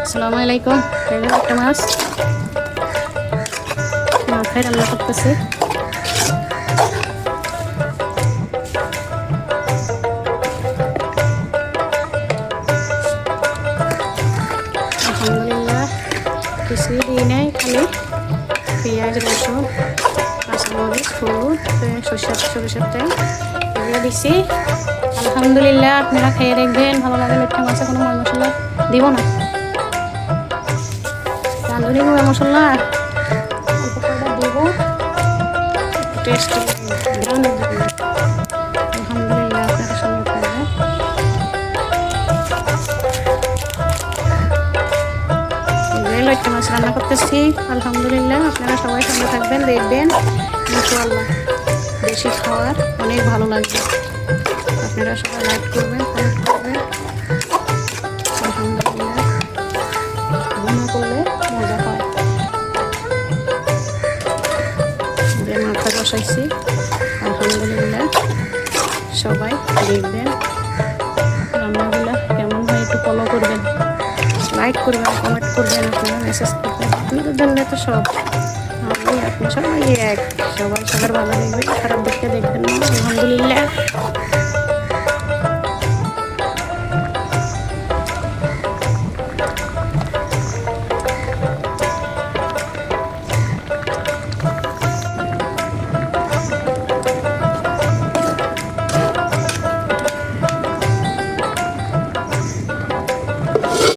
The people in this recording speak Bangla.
আসসালামু আলাইকুম। একটা মাছ মাথায় রান্না করতেছি। আলহামদুলিল্লাহ কিছুই দিই নাই, খালি পেঁয়াজ, রসুন, কাঁচামরিচ, হলুদ, সরিষার তেল এগুলো দিছি। আলহামদুলিল্লাহ আপনারা খেয়ে দেখবেন, ভালো লাগে। লইট্টা মাছে কোনো মশলা দিব না, রাঁধুনি গুঁড়া মশলা অল্প করে দিব টেস্ট গ্রামের জন্য। আলহামদুলিল্লাহ আপনারা সঙ্গে থাকবেন। লইট্টা মাছ রান্না করতেছি। আলহামদুলিল্লাহ আপনারা সবাই সঙ্গে থাকবেন, দেখবেন ইনশাআল্লাহ বেশি খাওয়ার অনেক ভালো লাগবে। আপনারা সবাই লাইক করবেন, কমেন্ট করবেন। আলহামদুলিল্লাহ রান্না করলে মজা হয়। মাথা বসাইছি। আলহামদুলিল্লাহ সবাই দেখবেন রান্নাগুলো কেমন হয় একটু ফলো করবেন, লাইক করবেন, কমেন্ট করবেন, আপনারা মেসেজ করবেন। আপনাদের জন্য তো সব আপনি সবাই এক, সবাই সবার ভালো দেখবেন, খারাপ দিকটা দেখবেন না। আলহামদুলিল্লাহ।